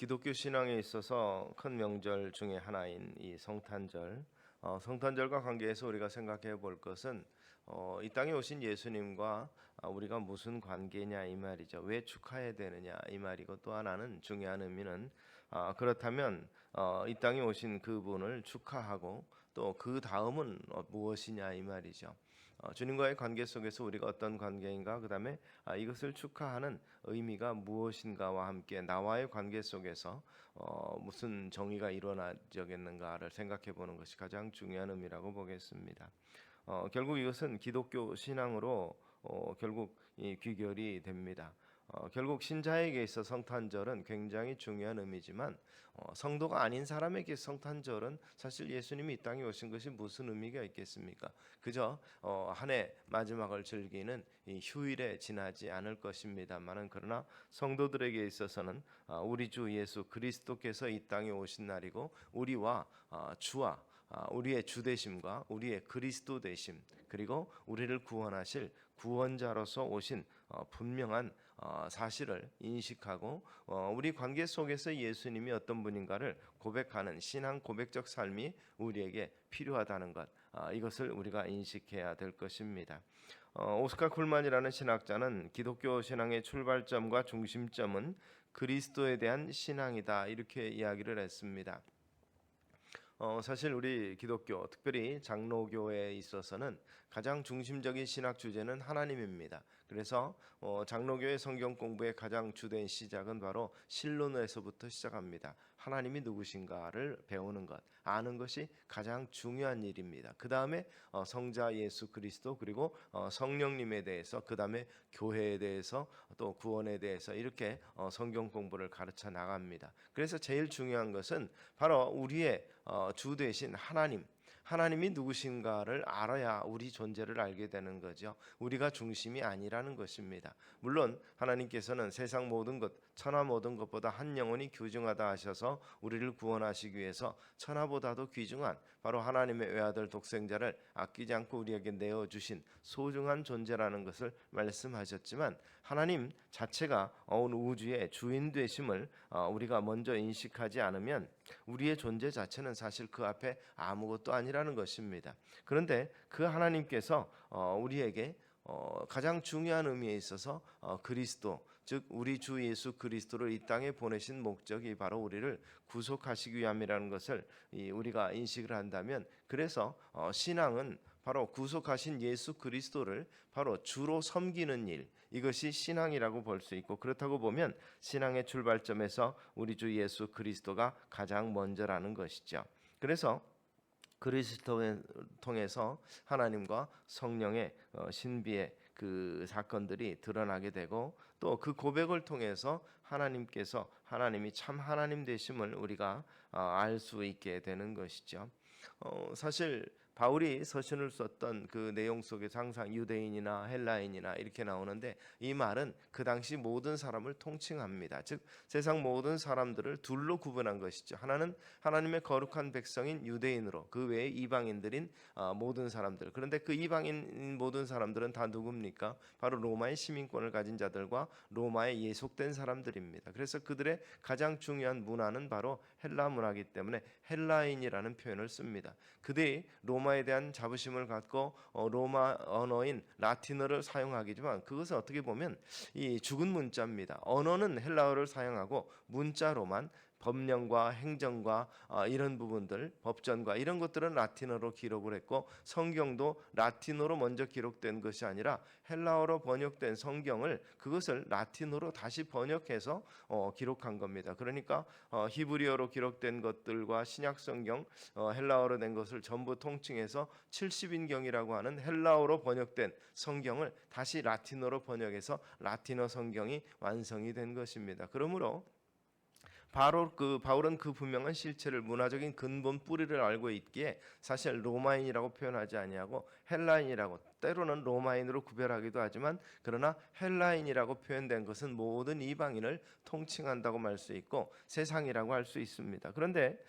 기독교 신앙에 있어서 큰 명절 중에 하나인 이 성탄절, 성탄절과 관계해서 우리가 생각해 볼 것은 이 땅에 오신 예수님과 우리가 무슨 관계냐 이 말이죠. 왜 축하해야 되느냐 이 말이고, 또 하나는 중요한 의미는 그렇다면 이 땅에 오신 그분을 축하하고 또 그 다음은 무엇이냐 이 말이죠. 주님과의 관계 속에서 우리가 어떤 관계인가, 그 다음에 이것을 축하하는 의미가 무엇인가와 함께 나와의 관계 속에서 무슨 정의가 이루어지겠는가를 생각해 보는 것이 가장 중요한 의미라고 보겠습니다. 결국 이것은 기독교 신앙으로 결국 이 귀결이 됩니다. 결국 신자에게 있어 성탄절은 굉장히 중요한 의미지만 성도가 아닌 사람에게 성탄절은 사실 예수님이 이 땅에 오신 것이 무슨 의미가 있겠습니까? 그저 한 해 마지막을 즐기는 이 휴일에 지나지 않을 것입니다만은, 그러나 성도들에게 있어서는 우리 주 예수 그리스도께서 이 땅에 오신 날이고, 우리와 주와 우리의 주되심과 우리의 그리스도 되심, 그리고 우리를 구원하실 구원자로서 오신 분명한 사실을 인식하고 우리 관계 속에서 예수님이 어떤 분인가를 고백하는 신앙 고백적 삶이 우리에게 필요하다는 것, 이것을 우리가 인식해야 될 것입니다. 오스카 쿨만이라는 신학자는 기독교 신앙의 출발점과 중심점은 그리스도에 대한 신앙이다, 이렇게 이야기를 했습니다. 사실 우리 기독교, 특별히 장로교에 있어서는 가장 중심적인 신학 주제는 하나님입니다. 그래서 장로교의 성경 공부의 가장 주된 시작은 바로 신론에서부터 시작합니다. 하나님이 누구신가를 배우는 것, 아는 것이 가장 중요한 일입니다. 그 다음에 성자 예수 그리스도, 그리고 성령님에 대해서, 그 다음에 교회에 대해서, 또 구원에 대해서 이렇게 성경 공부를 가르쳐 나갑니다. 그래서 제일 중요한 것은 바로 우리의 주 되신 하나님이 누구신가를 알아야 우리 존재를 알게 되는 거죠. 우리가 중심이 아니라는 것입니다. 물론 하나님께서는 세상 모든 것, 천하 모든 것보다 한 영혼이 귀중하다 하셔서 우리를 구원하시기 위해서 천하보다도 귀중한 바로 하나님의 외아들 독생자를 아끼지 않고 우리에게 내어주신 소중한 존재라는 것을 말씀하셨지만, 하나님 자체가 온 우주의 주인 되심을 우리가 먼저 인식하지 않으면 우리의 존재 자체는 사실 그 앞에 아무것도 아니라는 것입니다. 그런데 그 하나님께서 우리에게 가장 중요한 의미에 있어서 그리스도, 즉 우리 주 예수 그리스도를 이 땅에 보내신 목적이 바로 우리를 구속하시기 위함이라는 것을 우리가 인식을 한다면, 그래서 신앙은 바로 구속하신 예수 그리스도를 바로 주로 섬기는 일, 이것이 신앙이라고 볼 수 있고, 그렇다고 보면 신앙의 출발점에서 우리 주 예수 그리스도가 가장 먼저라는 것이죠. 그래서 그리스도를 통해서 하나님과 성령의 신비의 그 사건들이 드러나게 되고, 또 그 고백을 통해서 하나님이 참 하나님 되심을 우리가 알 수 있게 되는 것이죠. 사실 바울이 서신을 썼던 그 내용 속에서 항상 유대인이나 헬라인이나 이렇게 나오는데, 이 말은 그 당시 모든 사람을 통칭합니다. 즉 세상 모든 사람들을 둘로 구분한 것이죠. 하나는 하나님의 거룩한 백성인 유대인으로, 그 외에 이방인들인 모든 사람들. 그런데 그 이방인 모든 사람들은 다 누굽니까? 바로 로마의 시민권을 가진 자들과 로마에 예속된 사람들입니다. 그래서 그들의 가장 중요한 문화는 바로 헬라 문화이기 때문에 헬라인이라는 표현을 씁니다. 그들이 로마에 대한 자부심을 갖고 로마 언어인 라틴어를 사용하기지만, 그것은 어떻게 보면 이 죽은 문자입니다. 언어는 헬라어를 사용하고 문자로만 법령과 행정과 이런 부분들, 법전과 이런 것들은 라틴어로 기록을 했고, 성경도 라틴어로 먼저 기록된 것이 아니라 헬라어로 번역된 성경을, 그것을 라틴어로 다시 번역해서 기록한 겁니다. 그러니까 히브리어로 기록된 것들과 신약 성경 헬라어로 된 것을 전부 통칭해서 70인경이라고 하는 헬라어로 번역된 성경을 다시 라틴어로 번역해서 라틴어 성경이 완성이 된 것입니다. 그러므로 바울은 그 분명한 실체를, 문화적인 근본 뿌리를 알고 있기에 사실 로마인이라고 표현하지 아니하고 헬라인이라고, 때로는 로마인으로 구별하기도 하지만, 그러나 헬라인이라고 표현된 것은 모든 이방인을 통칭한다고 말 수 있고 세상이라고 할 수 있습니다. 그런데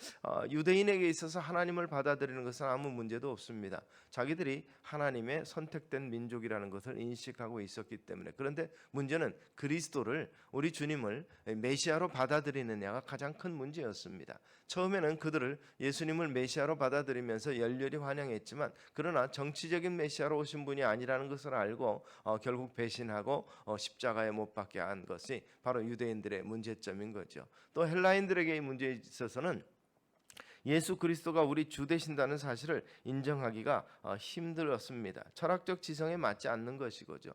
유대인에게 있어서 하나님을 받아들이는 것은 아무 문제도 없습니다. 자기들이 하나님의 선택된 민족이라는 것을 인식하고 있었기 때문에. 그런데 문제는 그리스도를, 우리 주님을 메시아로 받아들이느냐, 하나가 가장 큰 문제였습니다. 처음에는 그들을 예수님을 메시아로 받아들이면서 열렬히 환영했지만 그러나 정치적인 메시아로 오신 분이 아니라는 것을 알고 결국 배신하고 십자가에 못 박게 한 것이 바로 유대인들의 문제점인 거죠. 또 헬라인들에게 이 문제에 있어서는 예수 그리스도가 우리 주 되신다는 사실을 인정하기가 힘들었습니다. 철학적 지성에 맞지 않는 것이고죠.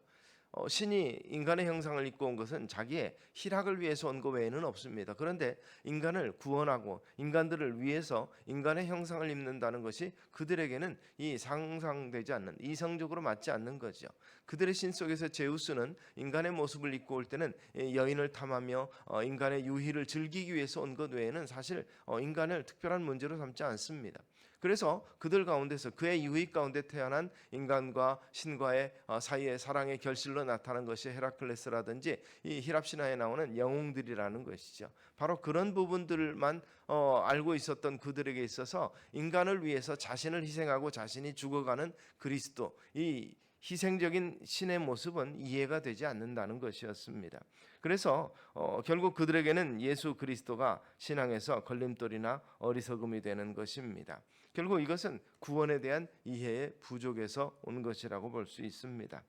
신이 인간의 형상을 입고 온 것은 자기의 희락을 위해서 온 것 외에는 없습니다. 그런데 인간을 구원하고 인간들을 위해서 인간의 형상을 입는다는 것이 그들에게는 이 상상되지 않는, 이성적으로 맞지 않는 거죠. 그들의 신 속에서 제우스는 인간의 모습을 입고 올 때는 여인을 탐하며 인간의 유희를 즐기기 위해서 온 것 외에는 사실 인간을 특별한 문제로 삼지 않습니다. 그래서 그들 가운데서 그의 유익 가운데 태어난 인간과 신과의 사이의 사랑의 결실로 나타난 것이 헤라클레스라든지 이 히랍 신화에 나오는 영웅들이라는 것이죠. 바로 그런 부분들만 알고 있었던 그들에게 있어서 인간을 위해서 자신을 희생하고 자신이 죽어가는 그리스도, 이 희생적인 신의 모습은 이해가 되지 않는다는 것이었습니다. 그래서 결국 그들에게는 예수 그리스도가 신앙에서 걸림돌이나 어리석음이 되는 것입니다. 결국 이것은 구원에 대한 이해의 부족에서 온 것이라고 볼 수 있습니다.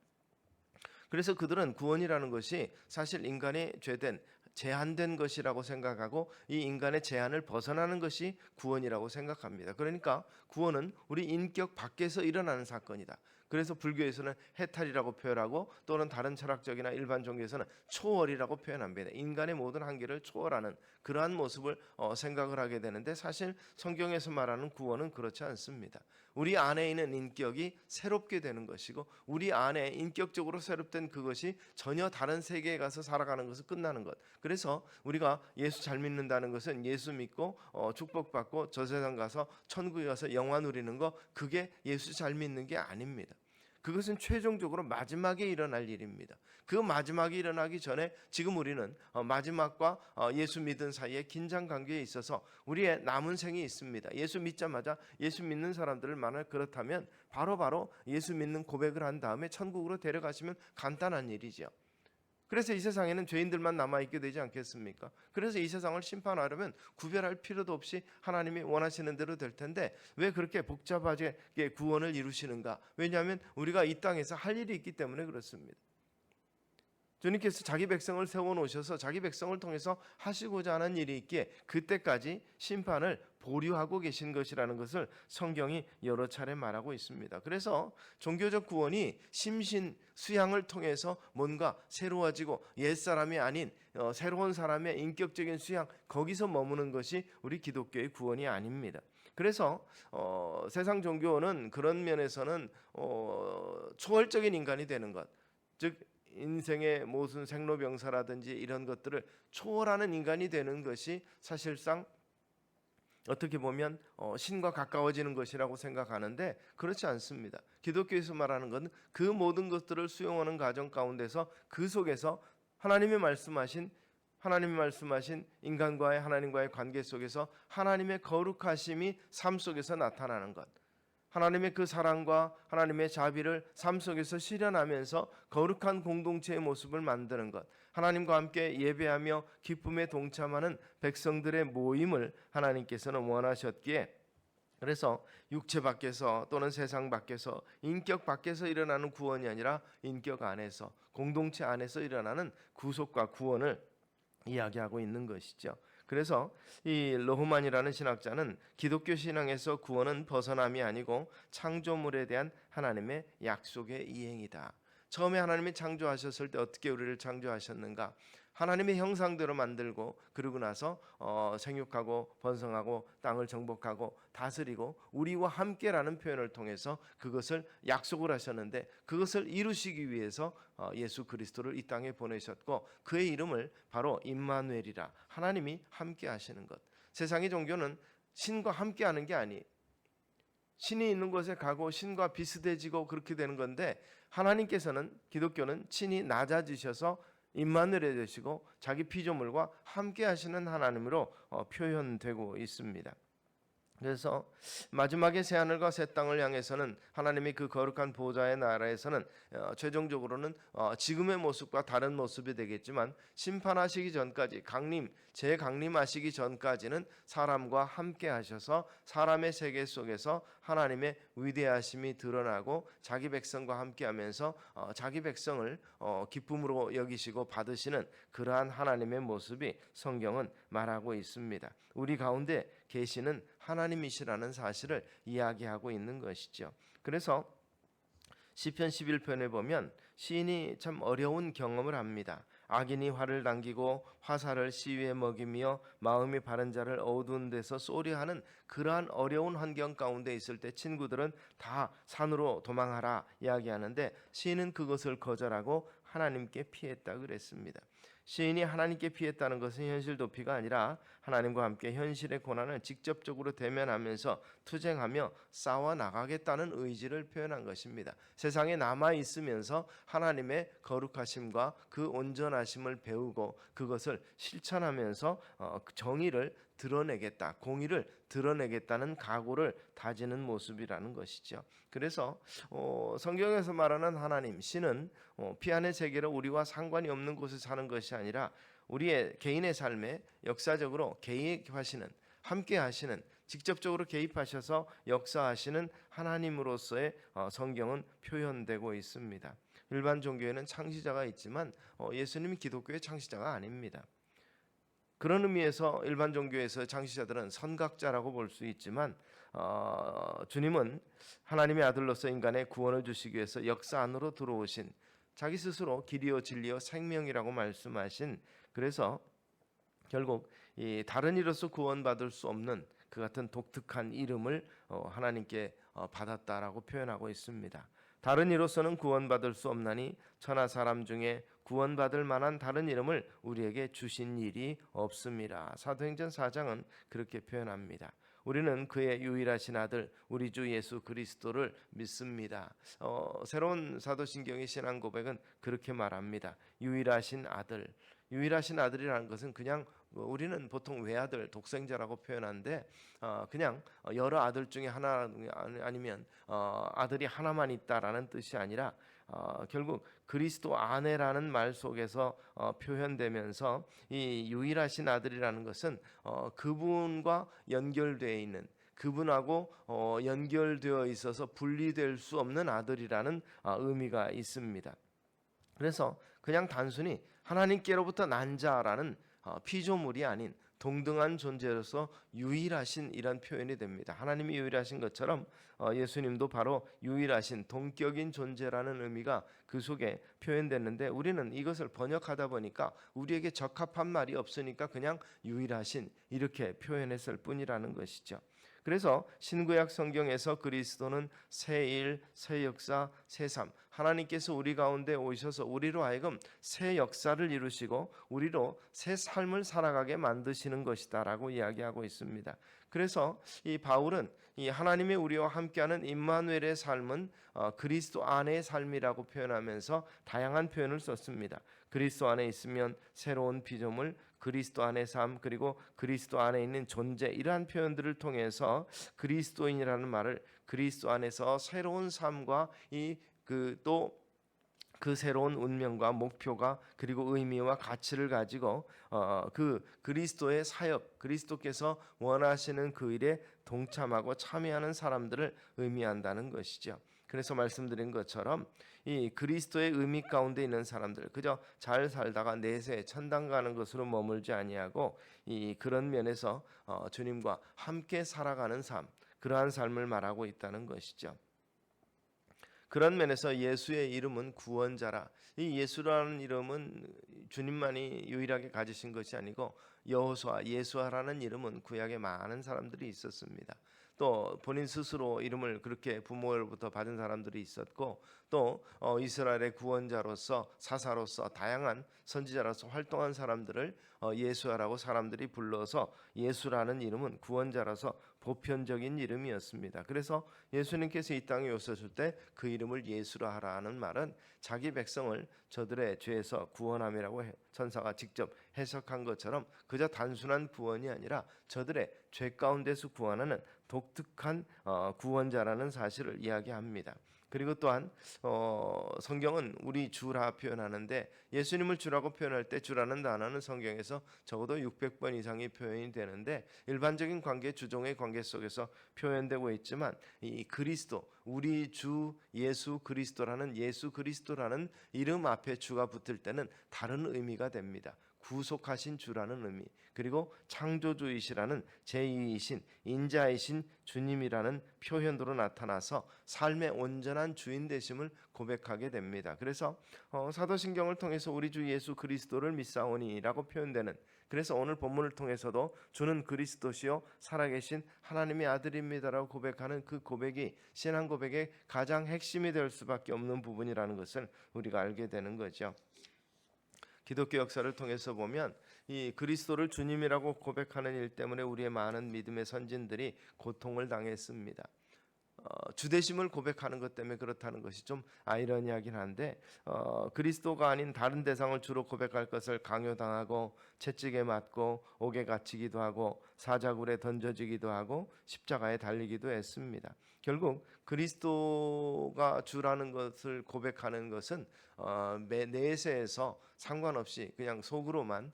그래서 그들은 구원이라는 것이 사실 인간의 죄된 제한된 것이라고 생각하고 이 인간의 제한을 벗어나는 것이 구원이라고 생각합니다. 그러니까 구원은 우리 인격 밖에서 일어나는 사건이다. 그래서 불교에서는 해탈이라고 표현하고 또는 다른 철학적이나 일반 종교에서는 초월이라고 표현합니다. 인간의 모든 한계를 초월하는 그러한 모습을 생각을 하게 되는데 사실 성경에서 말하는 구원은 그렇지 않습니다. 우리 안에 있는 인격이 새롭게 되는 것이고 우리 안에 인격적으로 새롭된 그것이 전혀 다른 세계에 가서 살아가는 것은 끝나는 것. 그래서 우리가 예수 잘 믿는다는 것은 예수 믿고 축복받고 저 세상 가서 천국에 가서 영화 누리는 거, 그게 예수 잘 믿는 게 아닙니다. 그것은 최종적으로 마지막에 일어날 일입니다. 그 마지막이 일어나기 전에 지금 우리는 마지막과 예수 믿은 사이에 긴장 관계에 있어서 우리의 남은 생이 있습니다. 예수 믿자마자 예수 믿는 사람들을 만약 그렇다면 바로 예수 믿는 고백을 한 다음에 천국으로 데려가시면 간단한 일이죠. 그래서 이 세상에는 죄인들만 남아있게 되지 않겠습니까? 그래서 이 세상을 심판하려면 구별할 필요도 없이 하나님이 원하시는 대로 될 텐데 왜 그렇게 복잡하게 구원을 이루시는가? 왜냐하면 우리가 이 땅에서 할 일이 있기 때문에 그렇습니다. 주님께서 자기 백성을 세워놓으셔서 자기 백성을 통해서 하시고자 하는 일이 있기에 그때까지 심판을 보류하고 계신 것이라는 것을 성경이 여러 차례 말하고 있습니다. 그래서 종교적 구원이 심신 수양을 통해서 뭔가 새로워지고 옛사람이 아닌 새로운 사람의 인격적인 수양, 거기서 머무는 것이 우리 기독교의 구원이 아닙니다. 그래서 세상 종교는 그런 면에서는 초월적인 인간이 되는 것, 즉 인생의 모든 생로병사라든지 이런 것들을 초월하는 인간이 되는 것이 사실상 어떻게 보면 신과 가까워지는 것이라고 생각하는데 그렇지 않습니다. 기독교에서 말하는 것은 그 모든 것들을 수용하는 과정 가운데서 그 속에서 하나님이 말씀하신 인간과의 하나님과의 관계 속에서 하나님의 거룩하심이 삶 속에서 나타나는 것, 하나님의 그 사랑과 하나님의 자비를 삶 속에서 실현하면서 거룩한 공동체의 모습을 만드는 것, 하나님과 함께 예배하며 기쁨에 동참하는 백성들의 모임을 하나님께서는 원하셨기에, 그래서 육체 밖에서 또는 세상 밖에서 인격 밖에서 일어나는 구원이 아니라 인격 안에서 공동체 안에서 일어나는 구속과 구원을 이야기하고 있는 것이죠. 그래서 이 로흐만이라는 신학자는 기독교 신앙에서 구원은 벗어남이 아니고 창조물에 대한 하나님의 약속의 이행이다. 처음에 하나님이 창조하셨을 때 어떻게 우리를 창조하셨는가? 하나님의 형상대로 만들고 그러고 나서 생육하고 번성하고 땅을 정복하고 다스리고 우리와 함께라는 표현을 통해서 그것을 약속을 하셨는데 그것을 이루시기 위해서 예수 그리스도를 이 땅에 보내셨고 그의 이름을 바로 임마누엘이라, 하나님이 함께 하시는 것. 세상의 종교는 신과 함께 하는 게 아니, 신이 있는 곳에 가고 신과 비슷해지고 그렇게 되는 건데 하나님께서는, 기독교는 친히 낮아지셔서 임마누엘이 되시고 자기 피조물과 함께 하시는 하나님으로 표현되고 있습니다. 그래서 마지막에 새 하늘과 새 땅을 향해서는 하나님이 그 거룩한 보좌의 나라에서는 최종적으로는 지금의 모습과 다른 모습이 되겠지만 심판하시기 전까지 재강림하시기 전까지는 사람과 함께 하셔서 사람의 세계 속에서 하나님의 위대하심이 드러나고 자기 백성과 함께 하면서 자기 백성을 기쁨으로 여기시고 받으시는 그러한 하나님의 모습이 성경은 말하고 있습니다. 우리 가운데 계시는 하나님이시라는 사실을 이야기하고 있는 것이죠. 그래서 시편 11편에 보면 시인이 참 어려운 경험을 합니다. 악인이 활을 당기고 화살을 시위에 먹이며 마음이 바른 자를 어두운 데서 쏘려하는 그러한 어려운 환경 가운데 있을 때 친구들은 다 산으로 도망하라 이야기하는데 시인은 그것을 거절하고 하나님께 피했다 그랬습니다. 시인이 하나님께 피했다는 것은 현실 도피가 아니라 하나님과 함께 현실의 고난을 직접적으로 대면하면서 투쟁하며 싸워 나가겠다는 의지를 표현한 것입니다. 세상에 남아 있으면서 하나님의 거룩하심과 그 온전하심을 배우고 그것을 실천하면서 정의를 드러내겠다, 공의를 드러내겠다는 각오를 다지는 모습이라는 것이죠. 그래서 성경에서 말하는 하나님, 신은 피안의 세계로 우리와 상관이 없는 곳에 사는 것이 아니라 우리의 개인의 삶에 역사적으로 개입하시는, 함께 하시는, 직접적으로 개입하셔서 역사하시는 하나님으로서의 성경은 표현되고 있습니다. 일반 종교에는 창시자가 있지만 예수님이 기독교의 창시자가 아닙니다. 그런 의미에서 일반 종교에서 창시자들은 선각자라고 볼 수 있지만 주님은 하나님의 아들로서 인간의 구원을 주시기 위해서 역사 안으로 들어오신 자기 스스로 길이요 진리요 생명이라고 말씀하신, 그래서 결국 이 다른 이로서 구원받을 수 없는 그 같은 독특한 이름을 하나님께 받았다라고 표현하고 있습니다. 다른 이로서는 구원받을 수 없나니 천하 사람 중에 구원받을 만한 다른 이름을 우리에게 주신 일이 없습니다. 사도행전 4장은 그렇게 표현합니다. 우리는 그의 유일하신 아들 우리 주 예수 그리스도를 믿습니다. 새로운 사도신경의 신앙 고백은 그렇게 말합니다. 유일하신 아들. 유일하신 아들이라는 것은 그냥 우리는 보통 외아들, 독생자라고 표현하는데 그냥 여러 아들 중에 하나 아니면 아들이 하나만 있다라는 뜻이 아니라 결국 그리스도 안에라는 말 속에서 표현되면서 이 유일하신 아들이라는 것은 그분과 연결되어 있는, 그분하고 연결되어 있어서 분리될 수 없는 아들이라는 의미가 있습니다. 그래서 그냥 단순히 하나님께로부터 난 자라는 피조물이 아닌 동등한 존재로서 유일하신 이란 표현이 됩니다. 하나님이 유일하신 것처럼 예수님도 바로 유일하신 동격인 존재라는 의미가 그 속에 표현됐는데 우리는 이것을 번역하다 보니까 우리에게 적합한 말이 없으니까 그냥 유일하신 이렇게 표현했을 뿐이라는 것이죠. 그래서 신구약 성경에서 그리스도는 새 일, 새 역사, 새 삶, 하나님께서 우리 가운데 오셔서 우리로 하여금 새 역사를 이루시고 우리로 새 삶을 살아가게 만드시는 것이다라고 이야기하고 있습니다. 그래서 이 바울은 이 하나님의 우리와 함께하는 임마누엘의 삶은 그리스도 안의 삶이라고 표현하면서 다양한 표현을 썼습니다. 그리스도 안에 있으면 새로운 피조물, 그리스도 안의 삶, 그리고 그리스도 안에 있는 존재, 이러한 표현들을 통해서 그리스도인이라는 말을 그리스도 안에서 새로운 삶과 그 새로운 운명과 목표가 그리고 의미와 가치를 가지고 그 그리스도의 사역, 그리스도께서 원하시는 그 일에 동참하고 참여하는 사람들을 의미한다는 것이죠. 그래서 말씀드린 것처럼 이 그리스도의 의미 가운데 있는 사람들, 그저 잘 살다가 내세 천당 가는 것으로 머물지 아니하고 이 그런 면에서 주님과 함께 살아가는 삶, 그러한 삶을 말하고 있다는 것이죠. 그런 면에서 예수의 이름은 구원자라. 이 예수라는 이름은 주님만이 유일하게 가지신 것이 아니고 여호수아, 예수아라는 이름은 구약에 많은 사람들이 있었습니다. 또 본인 스스로 이름을 그렇게 부모로부터 받은 사람들이 있었고 또 이스라엘의 구원자로서 사사로서 다양한 선지자로서 활동한 사람들을 예수아라고 사람들이 불러서 예수라는 이름은 구원자라서 보편적인 이름이었습니다. 그래서 예수님께서 이 땅에 오셨을 때 그 이름을 예수라 하라는 말은 자기 백성을 저들의 죄에서 구원함이라고 천사가 직접 해석한 것처럼 그저 단순한 구원이 아니라 저들의 죄 가운데서 구원하는 독특한 구원자라는 사실을 이야기합니다. 그리고 또한 성경은 우리 주라 표현하는데 예수님을 주라고 표현할 때 주라는 단어는 성경에서 적어도 600번 이상이 표현이 되는데 일반적인 관계 주종의 관계 속에서 표현되고 있지만 이 그리스도 우리 주 예수 그리스도라는 이름 앞에 주가 붙을 때는 다른 의미가 됩니다. 구속하신 주라는 의미, 그리고 창조주이시라는 제2이신 인자이신 주님이라는 표현으로 나타나서 삶의 온전한 주인 되심을 고백하게 됩니다. 그래서 사도신경을 통해서 우리 주 예수 그리스도를 믿사오니라고 표현되는, 그래서 오늘 본문을 통해서도 주는 그리스도시요 살아계신 하나님의 아들입니다라고 고백하는 그 고백이 신앙 고백의 가장 핵심이 될 수밖에 없는 부분이라는 것을 우리가 알게 되는 거죠. 기독교 역사를 통해서 보면 이 그리스도를 주님이라고 고백하는 일 때문에 우리의 많은 믿음의 선진들이 고통을 당했습니다. 주되심을 고백하는 것 때문에 그렇다는 것이 좀 아이러니하긴 한데 그리스도가 아닌 다른 대상을 주로 고백할 것을 강요당하고 채찍에 맞고 옥에 갇히기도 하고 사자굴에 던져지기도 하고 십자가에 달리기도 했습니다. 결국 그리스도가 주라는 것을 고백하는 것은 내세에서 상관없이 그냥 속으로만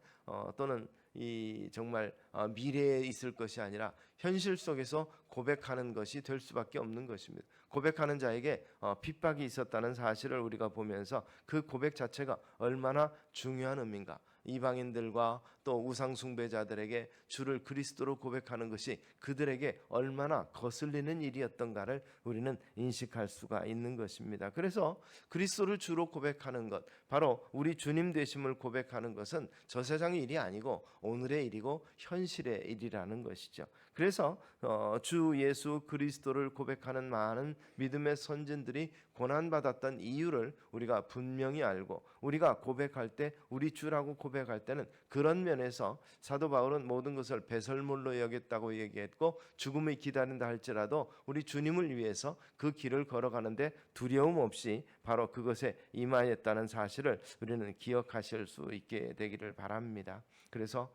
또는 이 정말 미래에 있을 것이 아니라 현실 속에서 고백하는 것이 될 수밖에 없는 것입니다. 고백하는 자에게 핍박이 있었다는 사실을 우리가 보면서 그 고백 자체가 얼마나 중요한 의미인가, 이방인들과 또 우상 숭배자들에게 주를 그리스도로 고백하는 것이 그들에게 얼마나 거슬리는 일이었던가를 우리는 인식할 수가 있는 것입니다. 그래서 그리스도를 주로 고백하는 것, 바로 우리 주님 되심을 고백하는 것은 저 세상의 일이 아니고 오늘의 일이고 현실의 일이라는 것이죠. 그래서 주 예수 그리스도를 고백하는 많은 믿음의 선진들이 고난받았던 이유를 우리가 분명히 알고, 우리가 고백할 때 우리 주라고 고백할 때는 그런 면에서 사도 바울은 모든 것을 배설물로 여겼다고 얘기했고, 죽음을 기다린다 할지라도 우리 주님을 위해서 그 길을 걸어가는데 두려움 없이 바로 그것에 임하였다는 사실을 우리는 기억하실 수 있게 되기를 바랍니다. 그래서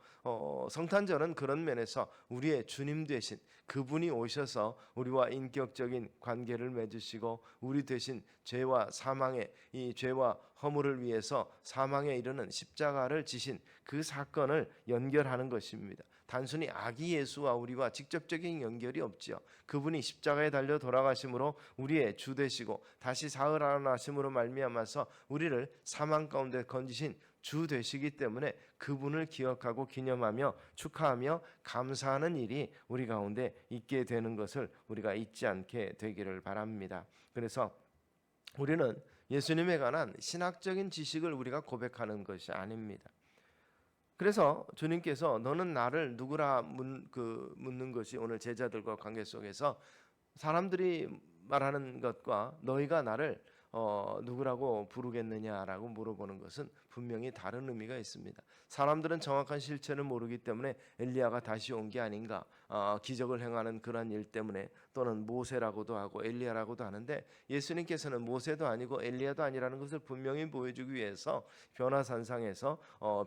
성탄절은 그런 면에서 우리의 주님 되신 그분이 오셔서 우리와 인격적인 관계를 맺으시고 우리 대신 죄와 사망의 이 죄와 허물을 위해서 사망에 이르는 십자가를 지신 그 사건을 연결하는 것입니다. 단순히 아기 예수와 우리와 직접적인 연결이 없지요. 그분이 십자가에 달려 돌아가심으로 우리의 주 되시고 다시 사흘하나심으로 말미암아서 우리를 사망 가운데 건지신 주 되시기 때문에 그분을 기억하고 기념하며 축하하며 감사하는 일이 우리 가운데 있게 되는 것을 우리가 잊지 않게 되기를 바랍니다. 그래서 우리는 예수님에 관한 신학적인 지식을 우리가 고백하는 것이 아닙니다. 그래서 주님께서 너는 나를 누구라 묻는 것이 오늘 제자들과 관계 속에서 사람들이 말하는 것과 너희가 나를 누구라고 부르겠느냐라고 물어보는 것은 분명히 다른 의미가 있습니다. 사람들은 정확한 실체를 모르기 때문에 엘리야가 다시 온 게 아닌가, 기적을 행하는 그런 일 때문에, 또는 모세라고도 하고 엘리야라고도 하는데 예수님께서는 모세도 아니고 엘리야도 아니라는 것을 분명히 보여주기 위해서 변화산상에서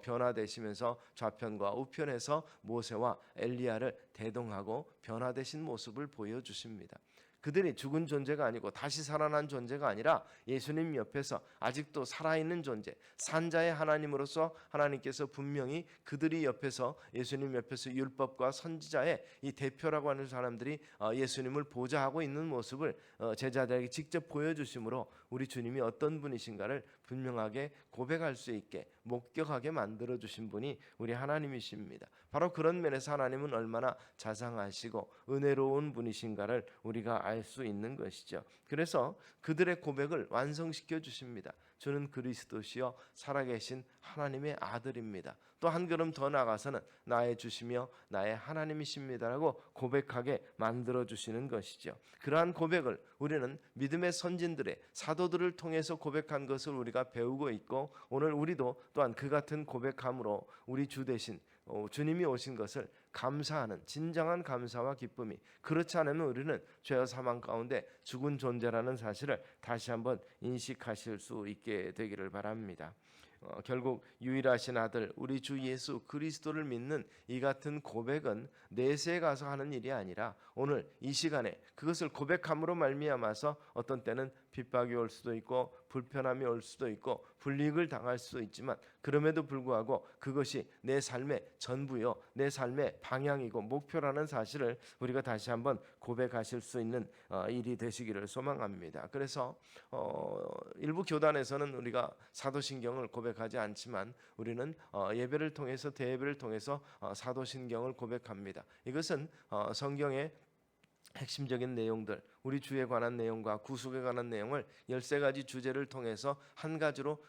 변화되시면서 좌편과 우편에서 모세와 엘리야를 대동하고 변화되신 모습을 보여주십니다. 그들이 죽은 존재가 아니고 다시 살아난 존재가 아니라 예수님 옆에서 아직도 살아있는 존재, 산자의 하나님으로서 하나님께서 분명히 그들이 옆에서, 예수님 옆에서 율법과 선지자의 이 대표라고 하는 사람들이 예수님을 보좌하고 있는 모습을 제자들에게 직접 보여주심으로 우리 주님이 어떤 분이신가를 분명하게 고백할 수 있게 목격하게 만들어주신 분이 우리 하나님이십니다. 바로 그런 면에서 하나님은 얼마나 자상하시고 은혜로운 분이신가를 우리가 알 수 있는 것이죠. 그래서 그들의 고백을 완성시켜 주십니다. 주는 그리스도시요 살아계신 하나님의 아들입니다. 또 한 걸음 더 나아가서는 나의 주시며 나의 하나님이십니다라고 고백하게 만들어 주시는 것이죠. 그러한 고백을 우리는 믿음의 선진들의 사도들을 통해서 고백한 것을 우리가 배우고 있고, 오늘 우리도 또한 그 같은 고백함으로 우리 주 되신 주님이 오신 것을 감사하는 진정한 감사와 기쁨이, 그렇지 않으면 우리는 죄와 사망 가운데 죽은 존재라는 사실을 다시 한번 인식하실 수 있게 되기를 바랍니다. 결국 유일하신 아들 우리 주 예수 그리스도를 믿는 이 같은 고백은 내세에 가서 하는 일이 아니라 오늘 이 시간에 그것을 고백함으로 말미암아서 어떤 때는 핍박이 올 수도 있고 불편함이 올 수도 있고 불이익을 당할 수도 있지만 그럼에도 불구하고 그것이 내 삶의 전부요 내 삶의 방향이고 목표라는 사실을 우리가 다시 한번 고백하실 수 있는 일이 되시기를 소망합니다. 그래서 일부 교단에서는 우리가 사도신경을 고백하지 않지만 우리는 예배를 통해서 대예배를 통해서 사도신경을 고백합니다. 이것은 성경의 핵심적인 내용들, 우리 주에 관한 내용과 구속에 관한 내용을 13가지 주제를 통해서 한 가지로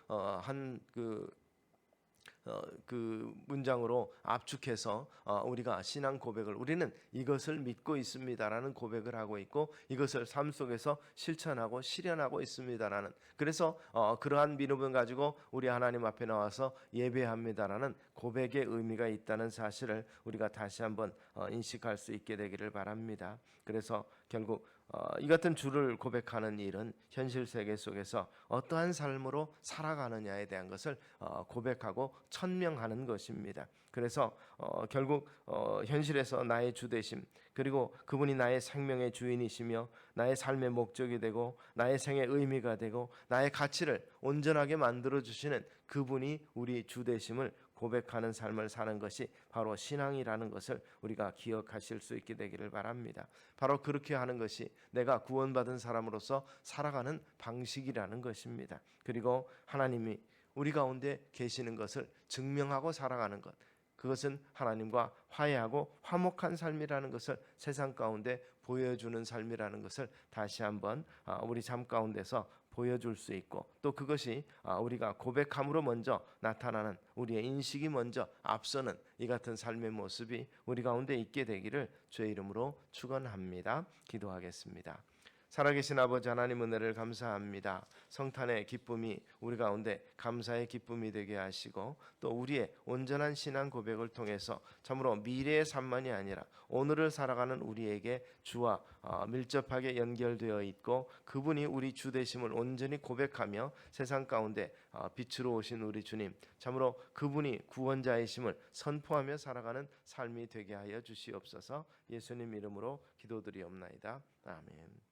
그 문장으로 압축해서 우리가 신앙 고백을 우리는 이것을 믿고 있습니다라는 고백을 하고 있고 이것을 삶 속에서 실천하고 실현하고 있습니다라는 그래서 그러한 믿음을 가지고 우리 하나님 앞에 나와서 예배합니다라는 고백의 의미가 있다는 사실을 우리가 다시 한번 인식할 수 있게 되기를 바랍니다. 그래서 결국 이 같은 주를 고백하는 일은 현실 세계 속에서 어떠한 삶으로 살아가느냐에 대한 것을 고백하고 천명하는 것입니다. 그래서 결국 현실에서 나의 주 되심 그리고 그분이 나의 생명의 주인이시며 나의 삶의 목적이 되고 나의 생의 의미가 되고 나의 가치를 온전하게 만들어 주시는 그분이 우리 주 되심을 고백하는 삶을 사는 것이 바로 신앙이라는 것을 우리가 기억하실 수 있게 되기를 바랍니다. 바로 그렇게 하는 것이 내가 구원받은 사람으로서 살아가는 방식이라는 것입니다. 그리고 하나님이 우리 가운데 계시는 것을 증명하고 살아가는 것 그것은 하나님과 화해하고 화목한 삶이라는 것을 세상 가운데 보여주는 삶이라는 것을 다시 한번 우리 삶 가운데서 보여줄 수 있고 또 그것이 우리가 고백함으로 먼저 나타나는 우리의 인식이 먼저 앞서는 이 같은 삶의 모습이 우리 가운데 있게 되기를 주의 이름으로 축원합니다. 기도하겠습니다. 살아계신 아버지 하나님 은혜를 감사합니다. 성탄의 기쁨이 우리 가운데 감사의 기쁨이 되게 하시고 또 우리의 온전한 신앙 고백을 통해서 참으로 미래의 삶만이 아니라 오늘을 살아가는 우리에게 주와 밀접하게 연결되어 있고 그분이 우리 주 되심을 온전히 고백하며 세상 가운데 빛으로 오신 우리 주님 참으로 그분이 구원자이심을 선포하며 살아가는 삶이 되게 하여 주시옵소서. 예수님 이름으로 기도드리옵나이다. 아멘.